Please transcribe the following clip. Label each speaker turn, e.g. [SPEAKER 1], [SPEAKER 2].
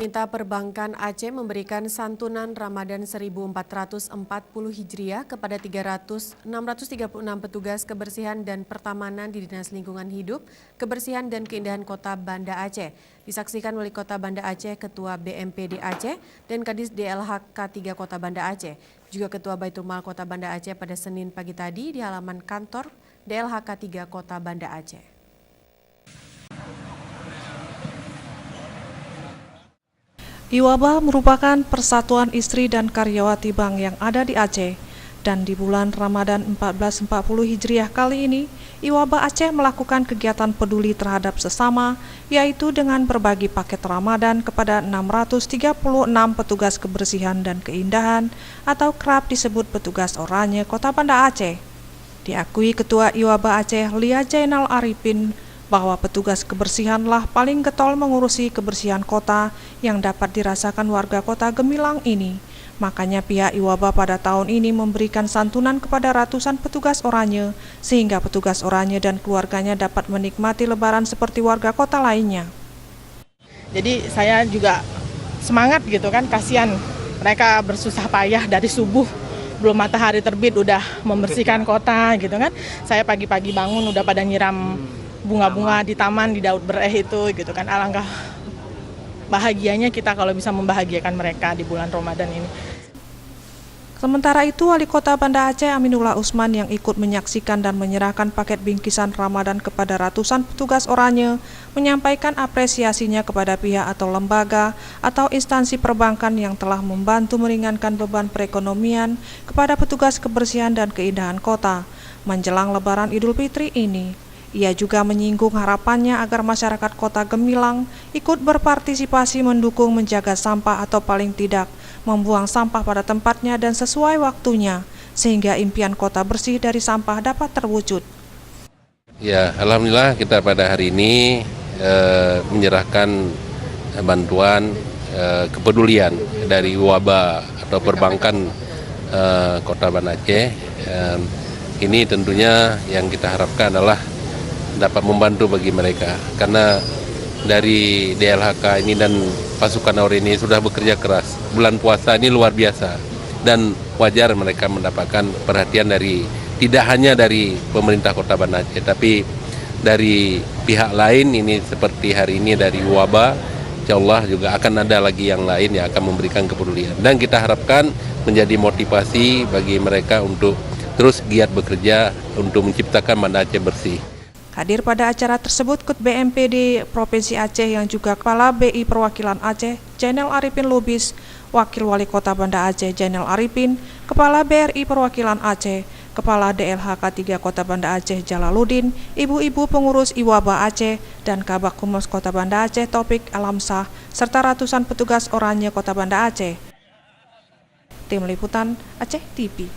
[SPEAKER 1] Pemerintah Perbankan Aceh memberikan santunan Ramadan 1440 Hijriah kepada 636 petugas kebersihan dan pertamanan di Dinas Lingkungan Hidup, Kebersihan dan Keindahan Kota Banda Aceh. Disaksikan Wali Kota Banda Aceh, Ketua BMPD Aceh, dan Kadis DLHK 3 Kota Banda Aceh. Juga Ketua Baitul Mal Kota Banda Aceh pada Senin pagi tadi di halaman kantor DLHK 3 Kota Banda Aceh.
[SPEAKER 2] Iwaba merupakan persatuan istri dan karyawati bank yang ada di Aceh, dan di bulan Ramadan 1440 Hijriah kali ini, Iwaba Aceh melakukan kegiatan peduli terhadap sesama, yaitu dengan berbagi paket Ramadan kepada 636 petugas kebersihan dan keindahan atau kerap disebut petugas oranye Kota Banda Aceh. Diakui Ketua Iwaba Aceh Lia Jainal Arifin bahwa petugas kebersihanlah paling getol mengurusi kebersihan kota yang dapat dirasakan warga kota gemilang ini. Makanya pihak Iwaba pada tahun ini memberikan santunan kepada ratusan petugas oranye, sehingga petugas oranye dan keluarganya dapat menikmati lebaran seperti warga kota lainnya.
[SPEAKER 3] Jadi saya juga semangat gitu kan, kasihan mereka bersusah payah dari subuh belum matahari terbit udah membersihkan kota gitu kan. Saya pagi-pagi bangun udah pada nyiram bunga-bunga di taman di Daud Bereh itu gitu kan. Alangkah bahagianya kita kalau bisa membahagiakan mereka di bulan Ramadan ini.
[SPEAKER 2] Sementara itu, Wali Kota Banda Aceh Aminullah Usman yang ikut menyaksikan dan menyerahkan paket bingkisan Ramadan kepada ratusan petugas oranye menyampaikan apresiasinya kepada pihak atau lembaga atau instansi perbankan yang telah membantu meringankan beban perekonomian kepada petugas kebersihan dan keindahan kota menjelang Lebaran Idul Fitri ini. Ia juga menyinggung harapannya agar masyarakat kota Gemilang ikut berpartisipasi mendukung menjaga sampah atau paling tidak membuang sampah pada tempatnya dan sesuai waktunya, sehingga impian kota bersih dari sampah dapat terwujud.
[SPEAKER 4] Ya, alhamdulillah kita pada hari ini menyerahkan bantuan kepedulian dari Iwaba atau perbankan Kota Banda Aceh. Ini tentunya yang kita harapkan adalah dapat membantu bagi mereka, karena dari DLHK ini dan pasukan ORI ini sudah bekerja keras. Bulan puasa ini luar biasa dan wajar mereka mendapatkan perhatian dari tidak hanya dari pemerintah Kota Banda Aceh, tapi dari pihak lain ini seperti hari ini dari Iwaba. Insyaallah juga akan ada lagi yang lain yang akan memberikan kepedulian, dan kita harapkan menjadi motivasi bagi mereka untuk terus giat bekerja untuk menciptakan Banda Aceh bersih.
[SPEAKER 2] Hadir pada acara tersebut Kut BMPD Provinsi Aceh yang juga Kepala BI Perwakilan Aceh Jainal Arifin Lubis, Wakil Wali Kota Banda Aceh Jainal Arifin, Kepala BRI Perwakilan Aceh, Kepala DLHK 3 Kota Banda Aceh Jalaluddin, ibu-ibu pengurus Iwaba Aceh, dan Kabak Humas Kota Banda Aceh Taufik Alamsah, serta ratusan petugas oranye Kota Banda Aceh. Tim Liputan Aceh TV.